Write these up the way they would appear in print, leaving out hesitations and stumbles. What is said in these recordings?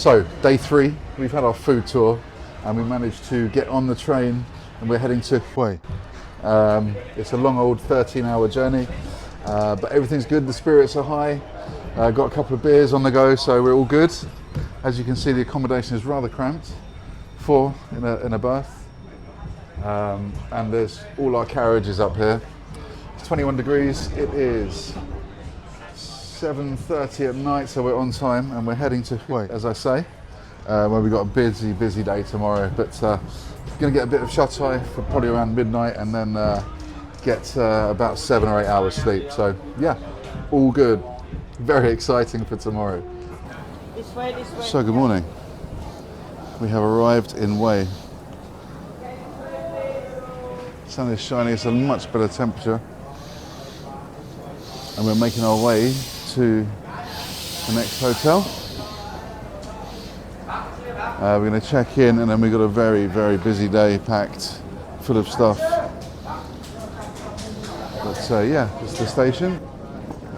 So, day 3, we've had our food tour and we managed to get on the train and we're heading to Hue. It's a long old 13-hour journey, but everything's good, the spirits are high. Got a couple of beers on the go, so we're all good. As you can see, the accommodation is rather cramped, 4 in a berth. And there's all our carriages up here. It's 21 degrees, it is 7:30 at night, so we're on time and we're heading to Hue, as I say, where we've got a busy day tomorrow. But going to get a bit of shut-eye for probably around midnight and then get about 7 or 8 hours sleep. So yeah, all good. Very exciting for tomorrow. This way. So good morning. We have arrived in Hue. Sun is shining, it's a much better temperature. And we're making our way to the next hotel. We're going to check in and then we've got a very busy day packed, full of stuff. But yeah, this is the station.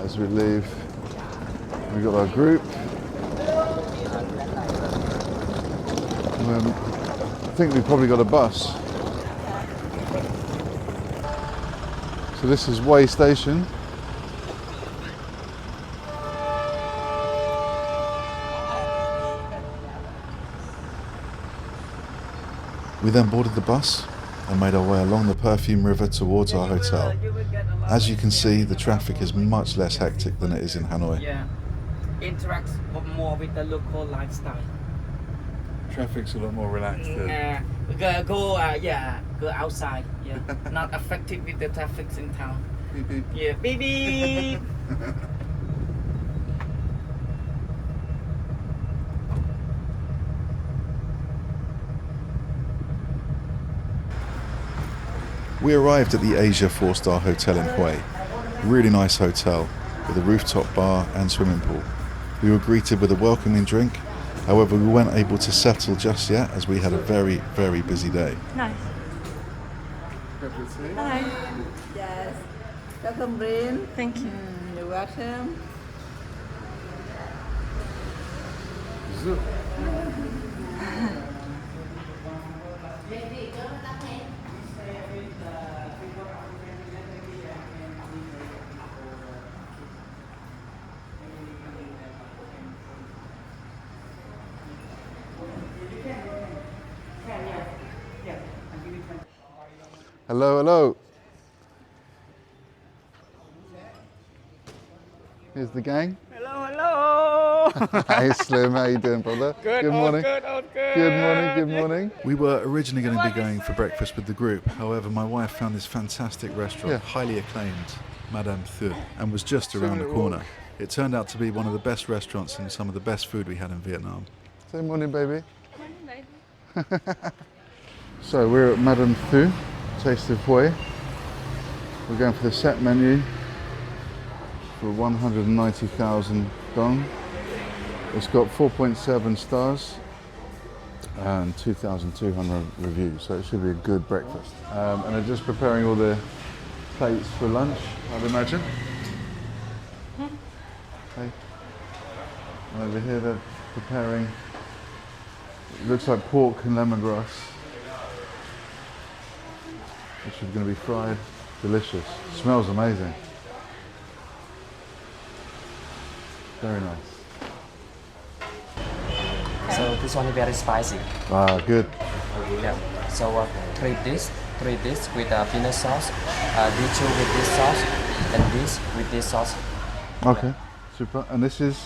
As we leave, we've got our group. I think we've probably got a bus. So this is Hue Station. We then boarded the bus and made our way along the Perfume River towards our hotel. As you can see, the traffic is much less hectic than it is in Hanoi. Yeah, interacts more with the local lifestyle. Traffic's a lot more relaxed here. Go outside. Yeah, not affected with the traffic in town. Beep, beep. Yeah, baby. We arrived at the Asia 4-star hotel in Hue. Really nice hotel with a rooftop bar and swimming pool. We were greeted with a welcoming drink. However, we weren't able to settle just yet as we had a very busy day. Nice. Hi. Yes. Welcome, Brain. Thank you. You're welcome. Hello. Here's the gang. Hello. Hey Slim, how you doing, brother? Good morning. All good. Good morning. We were originally going to be going for breakfast with the group. However, my wife found this fantastic restaurant, highly acclaimed, Madame Thu, and was just around the corner. It turned out to be one of the best restaurants and some of the best food we had in Vietnam. Say morning, baby. Morning, baby. So we're at Madame Thu, Taste of Hue. We're going for the set menu for 190,000 dong. It's got 4.7 stars and 2,200 reviews, so it should be a good breakfast. And they're just preparing all the plates for lunch, I'd imagine. Okay. And over here they're preparing, it looks like pork and lemongrass, which is going to be fried. Delicious. Smells amazing. Very nice. So this one is very spicy. Ah, good. Yeah. So three dish with peanut sauce, D2 with this sauce, and this with this sauce. Okay, super. And this is?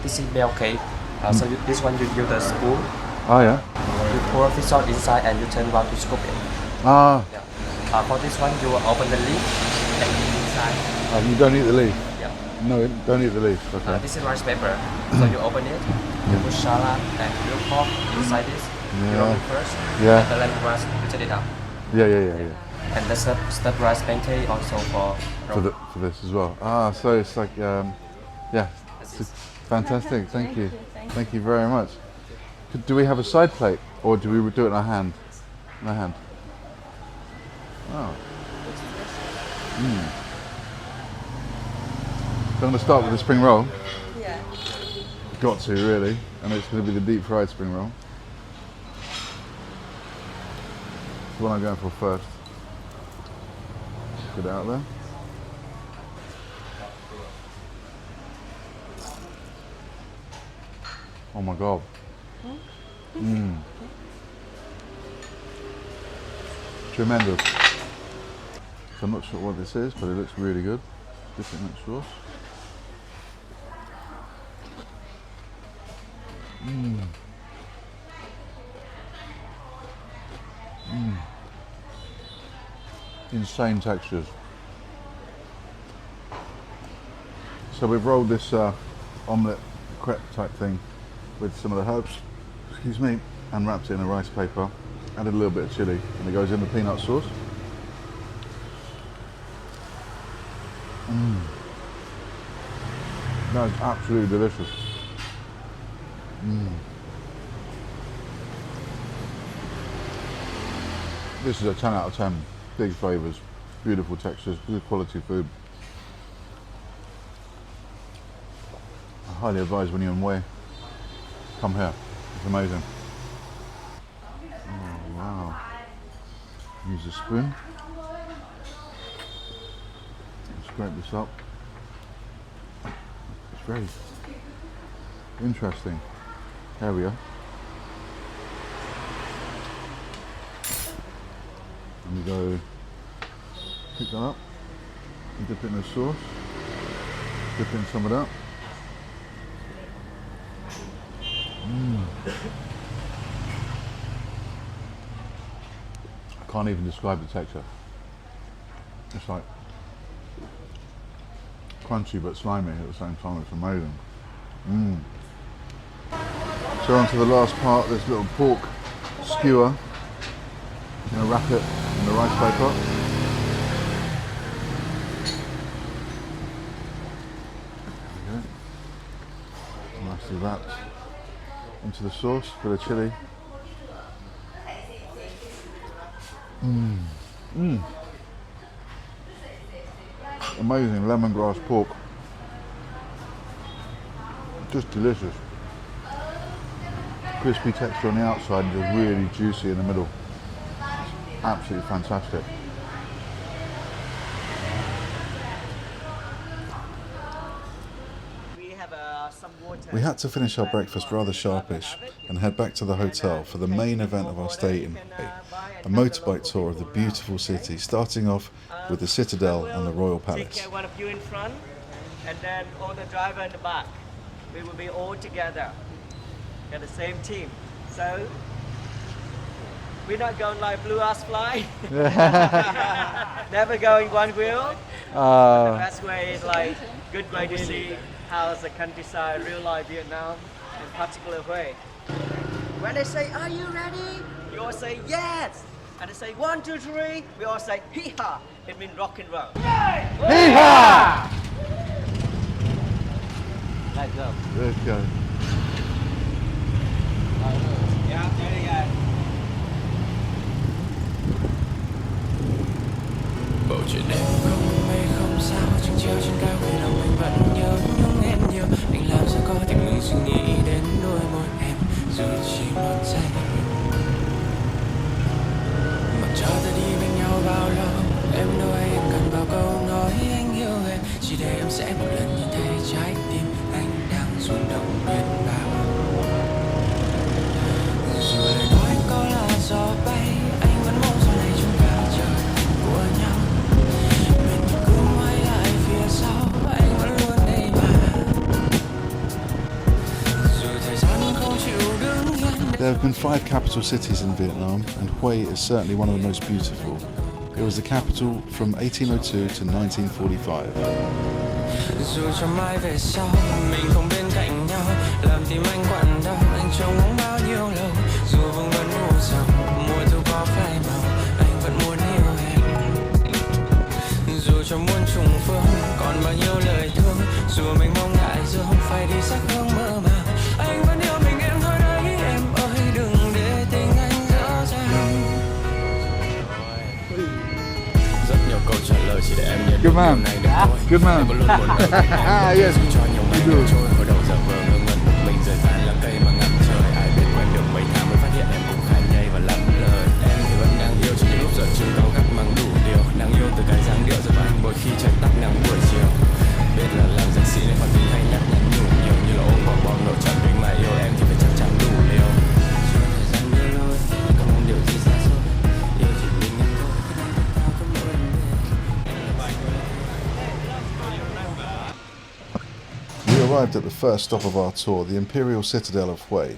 This is bell cake. So this one you use the spoon. Oh yeah. You pour fish sauce inside and you turn around to scoop it. Ah. Yeah. For this one you open the leaf and inside. You don't eat the leaf? Yeah. No, don't eat the leaf. Okay. This is rice paper. So you open it, you put salad and grilled pork inside this. You roll it first. Yeah. And the lemongrass, you turn it up. Yeah. And the stuffed rice pancake also for this as well. Ah, so it's like it's fantastic. Thank you. Thank you very much. Do we have a side plate or do we do it in our hand? In our hand. Oh. So I'm going to start with the spring roll. Yeah. Got to really. and it's going to be the deep fried spring roll. It's the one I'm going for first. Get it out there. Oh my god. Tremendous. So I'm not sure what this is, but it looks really good. Different mixed sauce. Insane textures. So we've rolled this omelette crepe type thing with some of the herbs, excuse me, and wrapped it in a rice paper. Added a little bit of chili, and it goes in the peanut sauce. That is absolutely delicious. This is a 10 out of 10. Big flavours, beautiful textures, good quality food. I highly advise when you're in Hue, come here. It's amazing. Oh wow. Use a spoon. Scrape this up. It's very interesting. There we are. And we go pick that up and dip it in the sauce. Dip in some of that. I can't even describe the texture. It's like crunchy but slimy at the same time. It's amazing. So on to the last part, this little pork skewer. I'm going to wrap it in the rice paper. There we go. Nicely wrapped into the sauce, bit of chili. Amazing lemongrass pork. Just delicious. Crispy texture on the outside and just really juicy in the middle. Absolutely fantastic. We had to finish our breakfast rather sharpish and head back to the hotel for the main event of our stay in Hue, a motorbike tour of the beautiful city, starting off with the Citadel and the Royal Palace. Take one of you in front, and then all the driver in the back. We will be all together, in the same team. So we're not going like blue ass fly. Never going one wheel. The best way is like good way to see how the countryside, real life Vietnam, in particular way. When they say, "Are you ready?" We all say yes. And they say 1, 2, 3. We all say hee-ha. It means rock and roll. Hee-ha! Let's go. Let's go. Yeah, there you go. Bầu trời đêm không mây không sao, chẳng chiều trên cao vì lòng mình vẫn nhớ nhung em nhiều. Anh làm sao có thể ngừng suy nghĩ đến đôi môi em dù chỉ một giây. Mà cho ta đi bên nhau bao lâu, em đâu ai cần bao câu nói anh yêu em, chỉ để em sẽ một lần nhìn thấy trái tim anh đang rung động biết bao. Dù lời nói có là gió bay, anh vẫn mong sau này chúng ta trời của nhau. There have been 5 capital cities in Vietnam, and Hue is certainly one of the most beautiful. It was the capital from 1802 to 1945. Dù cho mai về sau mình không bên cạnh nhau, làm tim anh quặn đau, anh trông ngóng bao nhiêu lâu. Dù vùng vẫn u sầu, mùa thu có phai màu, anh vẫn muốn yêu em. Dù cho muôn trùng phương, còn bao nhiêu lời thương, dù mình mong đại dương phải đi sắc hương mơ màng, anh vẫn yêu mình em thôi đấy em ơi, đừng để tình anh dở dang. Rất nhiều câu trả lời chỉ để em nhận được điều này được thôi. Good man. Em có luôn muốn Yes. cho nhiều ngày trôi, hồi đầu giờ vờ ngơ ngẩn một mình rời xa là cây mà arrived at the first stop of our tour, the Imperial Citadel of Hue,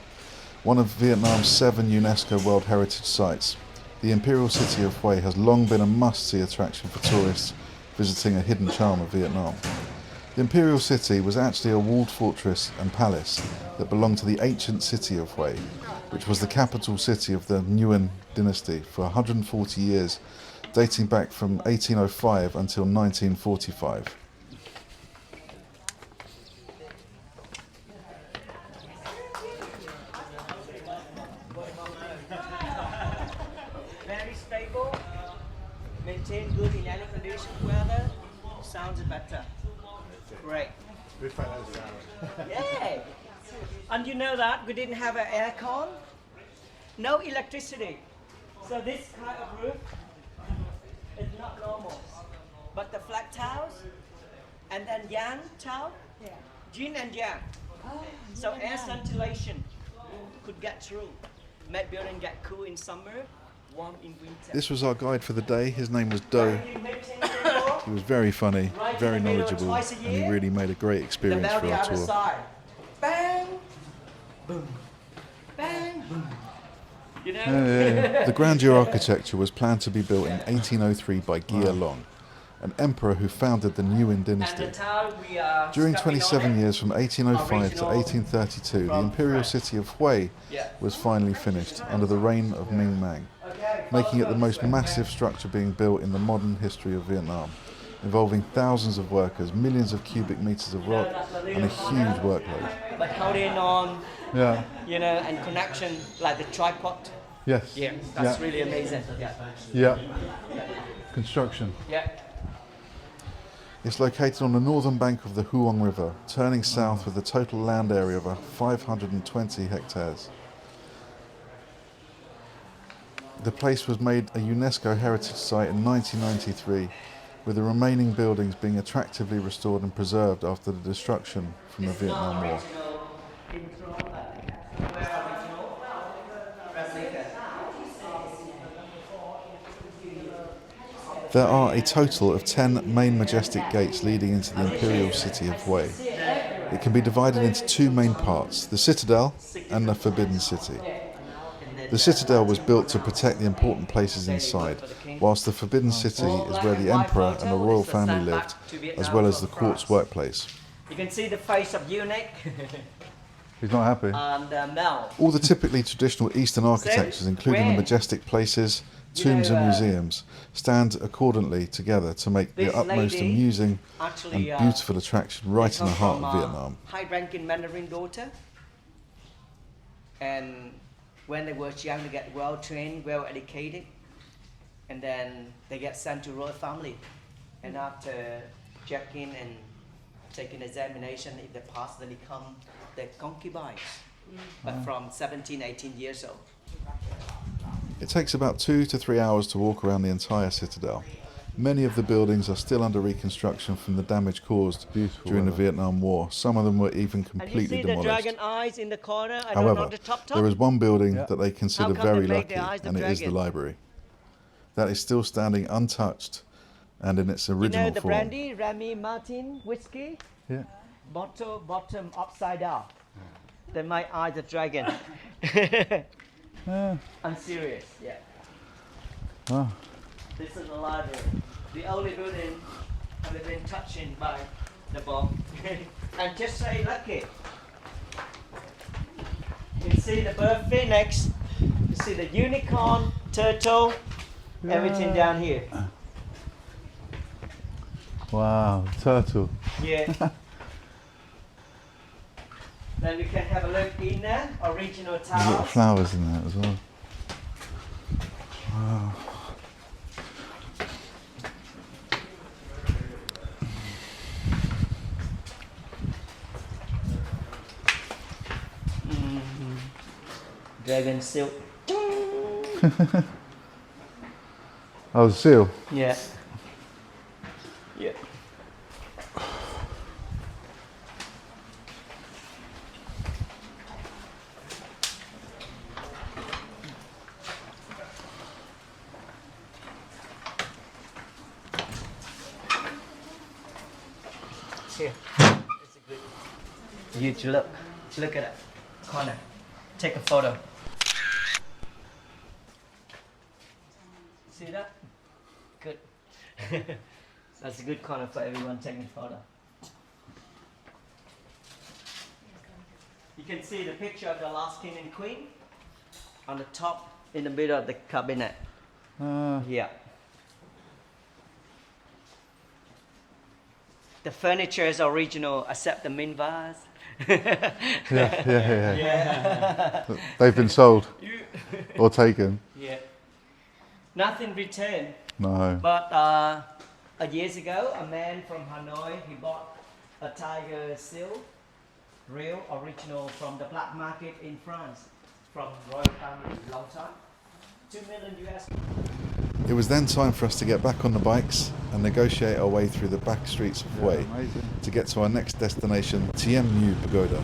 one of Vietnam's 7 UNESCO World Heritage Sites. The Imperial City of Hue has long been a must-see attraction for tourists visiting a hidden charm of Vietnam. The Imperial City was actually a walled fortress and palace that belonged to the ancient city of Hue, which was the capital city of the Nguyen dynasty for 140 years, dating back from 1805 until 1945. Very stable, maintain good in any condition, weather, sounds better. Great. Yay! And you know that we didn't have an aircon, no electricity. So this kind of roof is not normal. But the flat tiles and then yang tile, yin and yang. So air ventilation could get through. Make building get cool in summer, warm in winter. This was our guide for the day. His name was Do. He was very funny, very knowledgeable, and he really made a great experience for our tour. Bang, boom, bang, boom. You know? The grandeur architecture was planned to be built in 1803 by Gia Long, an emperor who founded the Nguyen dynasty. During 27 years from 1805 to 1832, the imperial city of Hue was finally finished under the reign of Minh Mang, making it the most massive structure being built in the modern history of Vietnam, involving thousands of workers, millions of cubic meters of rock, and a huge workload. But holding on, Yeah. you know, and connection like the tripod. Yes. Yeah, that's really amazing. Yeah. Yeah. Construction. Yeah. It's located on the northern bank of the Huong River, turning south with a total land area of 520 hectares. The place was made a UNESCO Heritage Site in 1993, with the remaining buildings being attractively restored and preserved after the destruction from the Vietnam War. There are a total of 10 main majestic gates leading into the imperial city of Hue. It can be divided into 2 main parts, the Citadel and the Forbidden City. The Citadel was built to protect the important places inside, whilst the Forbidden City is where the emperor and the royal family lived, as well as the court's workplace. You can see the face of eunuch He's not happy. and Mel. All the typically traditional Eastern architectures, including the majestic places, tombs and museums, stand accordingly together to make the utmost amusing and beautiful attraction right in the heart of Vietnam. High-ranking Mandarin daughter, and when they were young, they get well trained, well educated, and then they get sent to royal family. And after checking and taking examination, if they pass, then become their concubines. But from 17, 18 years old. It takes about 2 to 3 hours to walk around the entire citadel. Many of the buildings are still under reconstruction from the damage caused during the Vietnam War. Some of them were even And you completely see the demolished. dragon eyes in the corner, I don't However, know, the top. there is one building that they consider How come very they made lucky, the eyes of and it is the dragon? library. That is still standing untouched and in its You original know the form. brandy, Remy Martin whiskey, Yeah. bottom upside down. Then my eye the dragon. I'm serious, yeah. Ah. This is the library. The only building I've been touching by the bomb. And just say lucky. You can see the bird phoenix, you see the unicorn, turtle, everything down here. Wow, turtle. Yeah. Then we can have a look in there, original There's little tiles. flowers in there as well. Wow. Dragon silk. Oh, the seal. Yeah. Yeah. Here. It's a good. you to look. Look at that corner. Take a photo. See that? Good. That's a good corner for everyone taking a photo. You can see the picture of the last king and queen on the top in the middle of the cabinet. Yeah. The furniture is original except the mint vase. Yeah. They've been sold or taken. Yeah. Nothing returned. No. But years ago, a man from Hanoi, he bought a tiger seal, real, original from the black market in France, from royal family, long time. 2 million US. It was then time for us to get back on the bikes and negotiate our way through the back streets of Hue to get to our next destination, Thien Mu Pagoda.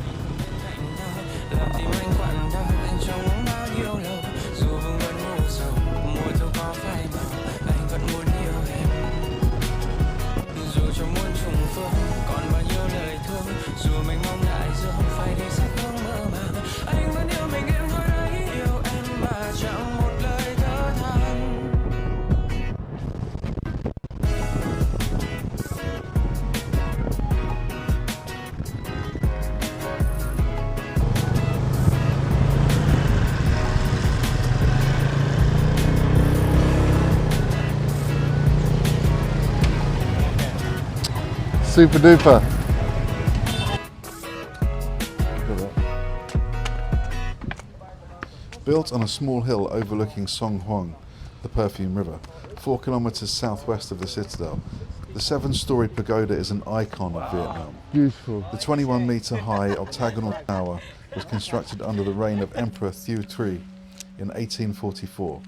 Super duper. Built on a small hill overlooking Song Hoang, the Perfume River, 4 kilometers southwest of the citadel, the 7-story pagoda is an icon of Vietnam. Beautiful. The 21-meter high octagonal tower was constructed under the reign of Emperor Thu in 1844.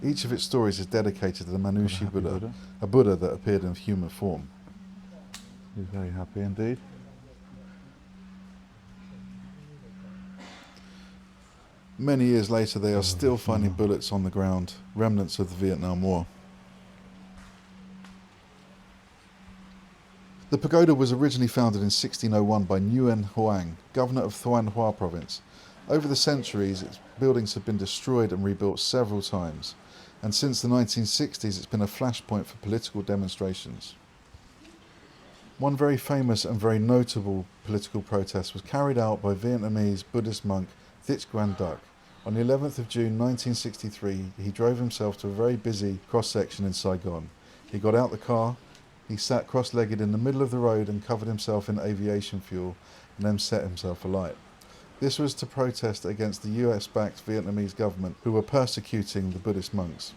Each of its stories is dedicated to the Manushi Buddha, a Buddha that appeared in human form. He's very happy indeed. Many years later, they are still finding bullets on the ground, remnants of the Vietnam War. The pagoda was originally founded in 1601 by Nguyen Hoang, governor of Thuan Hoa province. Over the centuries, its buildings have been destroyed and rebuilt several times, and since the 1960s, it's been a flashpoint for political demonstrations. One very famous and very notable political protest was carried out by Vietnamese Buddhist monk Thich Nguyen Duc. On the 11th of June 1963, he drove himself to a very busy cross-section in Saigon. He got out the car, he sat cross-legged in the middle of the road and covered himself in aviation fuel and then set himself alight. This was to protest against the US-backed Vietnamese government who were persecuting the Buddhist monks.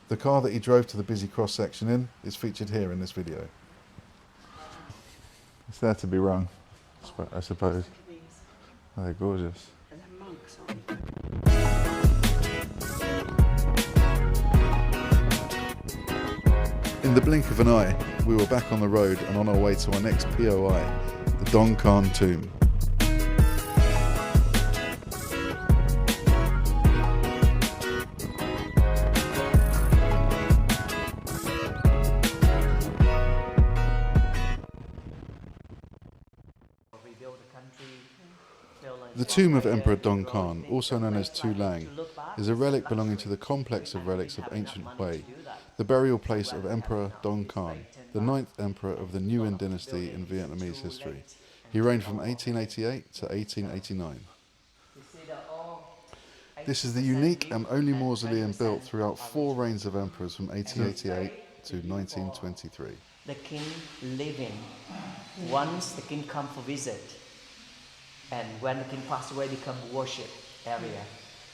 The car that he drove to the busy cross-section in is featured here in this video. It's there to be wrong, I suppose. Oh, they're gorgeous. In the blink of an eye, we were back on the road and on our way to our next POI, the Dong Khanh Tomb. The tomb of Emperor Dong Khanh, also known as Tu Lang, is a relic belonging to the complex of relics of ancient Hue, the burial place of Emperor Dong Khanh, the 9th emperor of the Nguyen dynasty in Vietnamese history. He reigned from 1888 to 1889. This is the unique and only mausoleum built throughout 4 reigns of emperors from 1888 to 1923. The king living. Once the king come for visit. And when the king passed away, become worship area.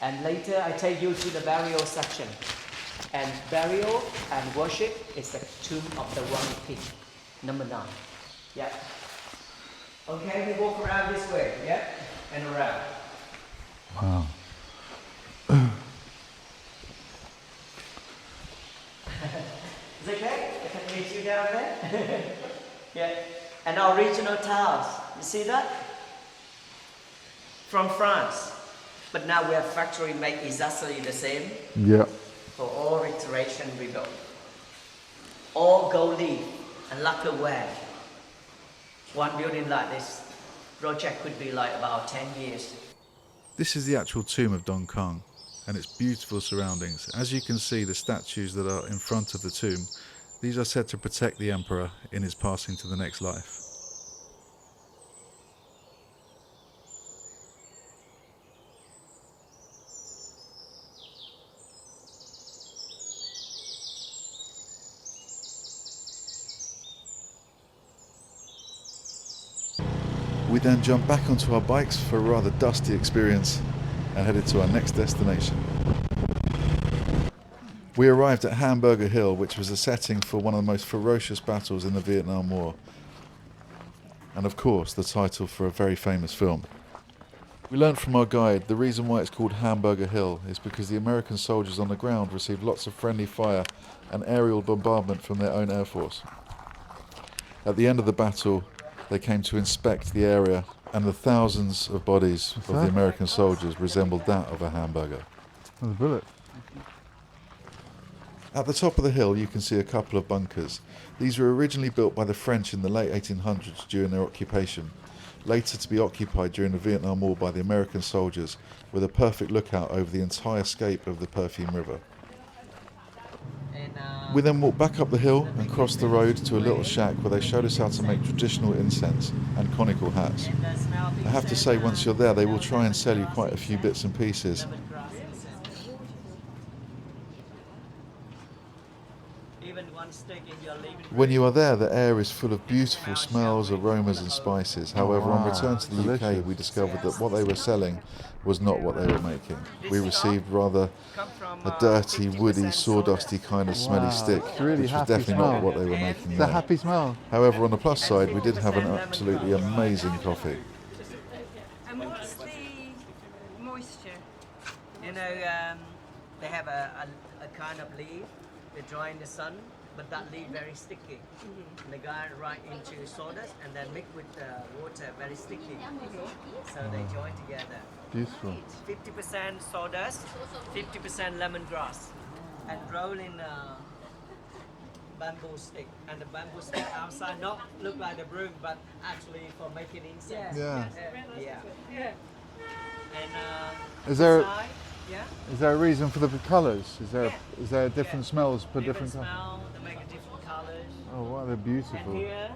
And later I take you to the burial section. And burial and worship is the tomb of the one king, number 9. Yeah. Okay, we walk around this way, yeah? And around. Wow. Is it okay? I can meet you down there. Yeah. And original tiles. You see that? From France. But now we have factory make exactly the same. Yeah. For all iteration we built. All gold leaf and lacquerware. One building like this. project could be like about 10 years. This is the actual tomb of Dong Khanh and its beautiful surroundings. As you can see, the statues that are in front of the tomb, these are said to protect the emperor in his passing to the next life. We then jumped back onto our bikes for a rather dusty experience and headed to our next destination. We arrived at Hamburger Hill, which was a setting for one of the most ferocious battles in the Vietnam War, and of course the title for a very famous film. We learnt from our guide the reason why it's called Hamburger Hill is because the American soldiers on the ground received lots of friendly fire and aerial bombardment from their own air force. At the end of the battle, they came to inspect the area, and the thousands of bodies of the American soldiers resembled that of a hamburger. Oh, the bullet. At the top of the hill you can see a couple of bunkers. These were originally built by the French in the late 1800s during their occupation, later to be occupied during the Vietnam War by the American soldiers, with a perfect lookout over the entire scape of the Perfume River. We then walked back up the hill and crossed the road to a little shack where they showed us how to make traditional incense and conical hats. I have to say, once you're there, they will try and sell you quite a few bits and pieces. When you are there, the air is full of beautiful smells, aromas and spices. However, on return to the UK, we discovered that what they were selling was not what they were making. We received rather a dirty, woody, sawdusty kind of smelly stick, really which was happy definitely smell. not what they were making The there. happy smell. However, on the plus side, we did have an absolutely amazing coffee. And what's the moisture? You know, they have a kind of leaf, they dry in the sun, but that leaf very sticky. And they go right into sawdust and then mix with the water, very sticky. So they join together. Beautiful. 50% sawdust, 50% lemongrass, and roll in bamboo stick. And the bamboo stick outside not look like the broom, but actually for making incense. Yeah. Yeah. And Is there inside, yeah. is there a reason for the colours? Is there different smells per different colours? smell, they make different colors. Oh wow, they're And beautiful. here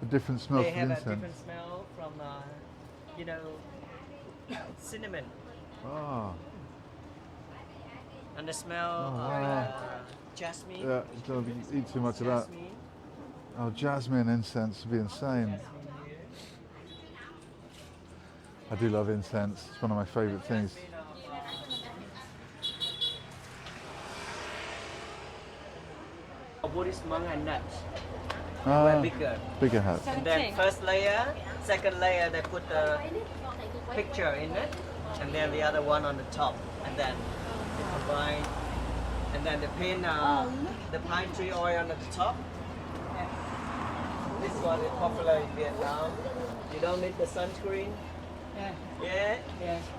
The different smells they for have the a different incense. smell from, you know, cinnamon. Ah, And the smell Oh, of wow. jasmine. yeah. Don't eat too much of that. Jasmine. Oh, jasmine incense would be insane. I do love incense. It's one of my favourite things. Buddhist monk and nuts. Ah, Were bigger. bigger hats. And then first layer, second layer, they put the picture in it, and then the other one on the top, and then they combine, and then they paint the pine tree oil on the top. This one is popular in Vietnam. You don't need the sunscreen. Yeah.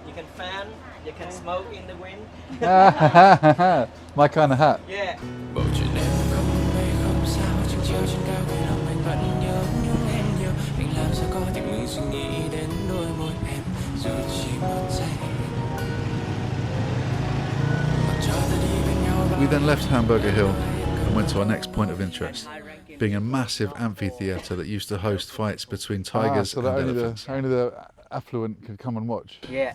You can fan. You can smoke in the wind. My kind of hat. Yeah. Bầu trời đêm không mây không sao, trăng chiếu trên cao vì lòng anh vẫn nhớ nhung em nhiều. Anh làm sao có thể ngừng suy nghĩ đến đôi môi em dù chỉ một giây. Mặc cho ta đi bên nhau bao We then left Hamburger Hill and went to our next point of interest, being a massive amphitheatre that used to host fights between tigers so and that elephants. only the affluent could come and watch. Yeah,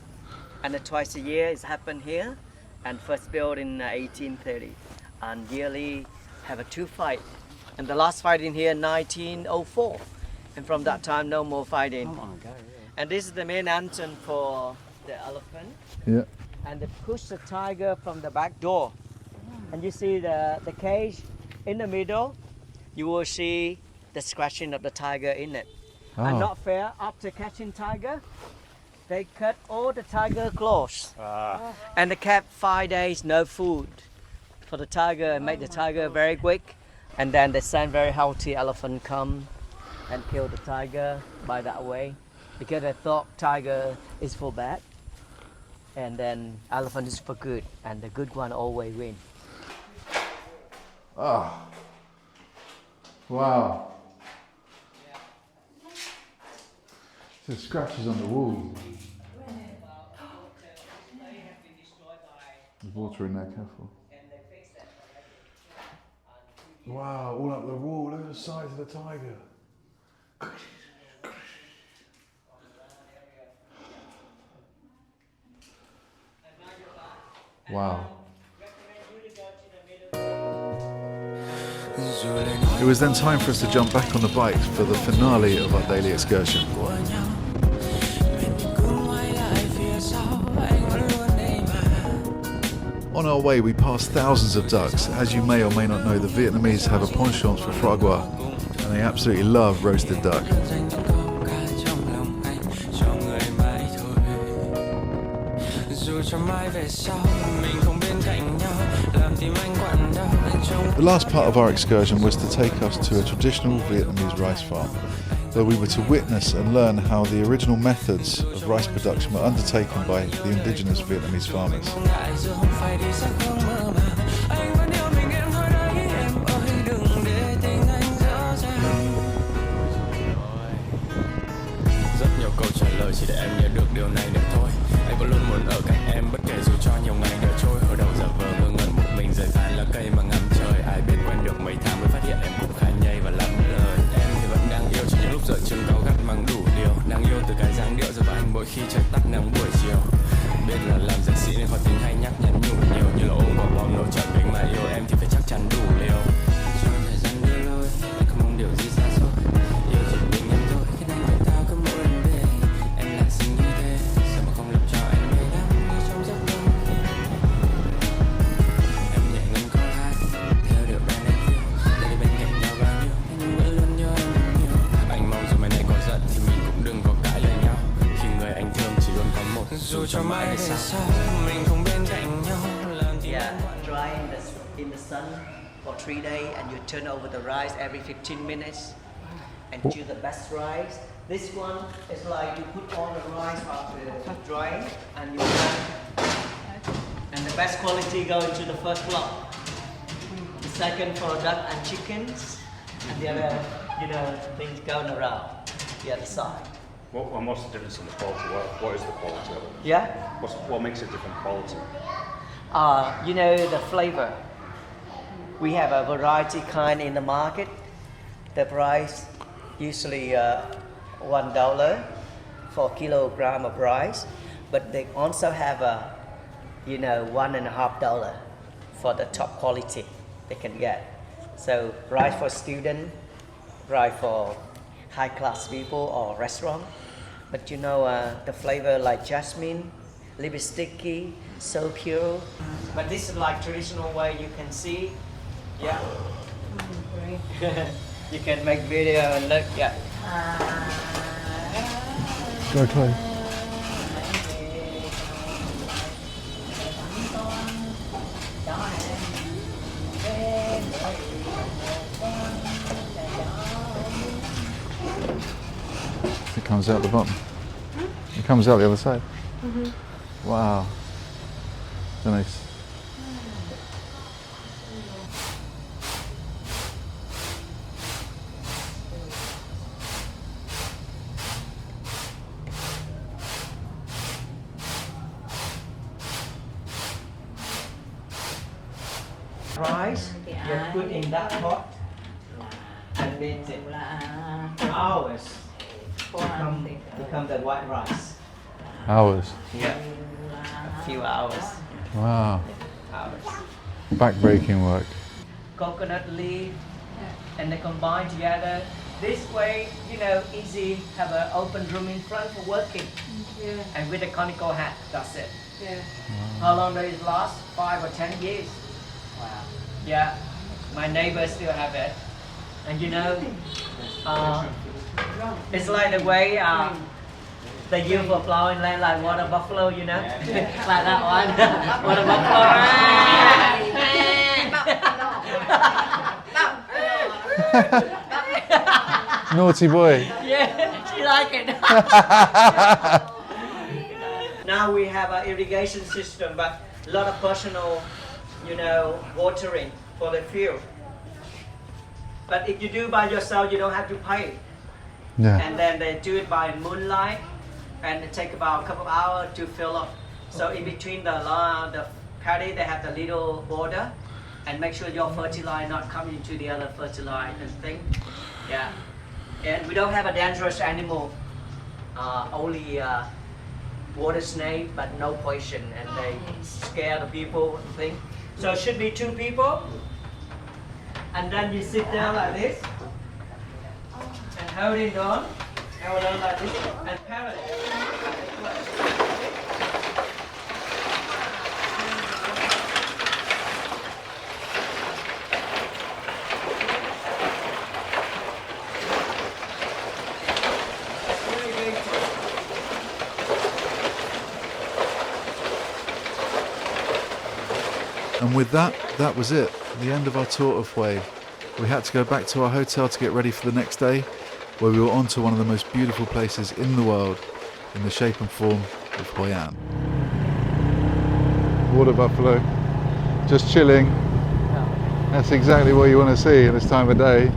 and twice a year it's happened here, and first built in 1830, and yearly have a 2 fight, and the last fight in here 1904, and from that time no more fighting. And this is the main entrance for the elephant, Yeah. and they push the tiger from the back door, and you see the cage in the middle. You will see the scratching of the tiger in it. And Oh. not fair, after catching tiger, they cut all the tiger claws. And they kept 5 days no food for the tiger and make the tiger very quick. And then they send very healthy elephant come and kill the tiger by that way. Because they thought tiger is for bad. And then elephant is for good. And the good one always win. Wow. There's scratches on the wall. There's water in there, careful. Wow, all up the wall, look at the size of the tiger. Wow. It was then time for us to jump back on the bikes for the finale of our daily excursion. On our way we passed thousands of ducks. As you may or may not know, the Vietnamese have a penchant for foie gras and they absolutely love roasted duck. The last part of our excursion was to take us to a traditional Vietnamese rice farm, where we were to witness and learn how the original methods of rice production were undertaken by the indigenous Vietnamese farmers. Rất nhiều câu trả lời chỉ để em nhớ được điều này nữa thôi. Anh vẫn luôn muốn ở cạnh em bất kể dù cho nhiều ngày đều trôi. Hồi đầu giờ vờ ngơ ngẩn một mình rời dài lá cây mà ngắm trời. Ai biết quen được mấy tháng mới phát hiện em cũng khá nhây và lắm lời. Em thì vẫn đang yêu chỉ những lúc dở chân cao gắt mang đủ điều. Đang yêu từ cái dáng điệu rồi và anh mỗi khi trời tắt nắng buổi chiều. Biết là làm dược sĩ nên khó tính hay nhắc nhắn nhủ nhiều. Như là ôm quả bom nổ chợt đánh mà yêu em thì phải chắc chắn đủ liều. Cho thời gian đưa lối, anh không mong điều gì xa xôi. Yêu chỉ mình em thôi, khi anh phải tao cứ mỗi lần về. Em lại xinh như thế, sao mà không làm cho anh mê đắm như trong giấc mơ. Em nhẹ ngân có hát, theo điệu đàn em yêu. Để đi bên cạnh nhau bao nhiêu, anh vẫn luôn nhớ em nhiều. Anh mong dù mai này có giận thì mình cũng đừng có cãi lời nhau. Khi người anh thương chỉ luôn có một. Dù cho mãi về sau, mình không bên cạnh nhau. Yeah, dry in the sun for 3 days, and you turn over the rice every 15 minutes and choose the best rice. This one is like you put all the rice after drying and you and the best quality go into the first block. The second for duck and chickens, and the other, things going around the other side. What's the difference in the quality? What is the quality of it? Yeah. What makes it different quality? The flavor. We have a variety kind in the market. The price usually $1 for a kilogram of rice, but they also have $1.50 for the top quality they can get. So rice for student, rice for high class people or restaurant. But the flavor like jasmine, little sticky, so pure. But this is like traditional way you can see. Yeah. You can make video and look. Yeah. Go close. It comes out the bottom. It comes out the other side. Wow. Nice. Rice, you put in that pot and then hours become the white rice. Hours. Yeah, a few hours. Wow. Hours. Back-breaking work. Coconut leaf, and they combine together. This way, easy, have an open room in front for working. Yeah. And with a conical hat, that's it. Yeah. How long does it last? 5 or 10 years. Wow. Yeah, my neighbors still have it. And it's like the way they use for plowing land like water buffalo, like that one. Water buffalo. Naughty boy. Yeah, she like it. Now we have an irrigation system, but a lot of personal, watering for the field. But if you do by yourself, you don't have to pay. Yeah. And then they do it by moonlight, and it take about a couple of hours to fill up. So in between the patty, they have the little border, and make sure your fertilizer not coming into the other fertilizer and thing. Yeah. And we don't have a dangerous animal, only water snake, but no poison, and they scare the people and thing. So it should be 2 people, and then you sit down like this, and hold it on like this, and parallel. And with that was it, the end of our tour of Hue. We had to go back to our hotel to get ready for the next day, where we were on to one of the most beautiful places in the world, in the shape and form of Hoi An. Water buffalo, just chilling. That's exactly what you want to see at this time of day.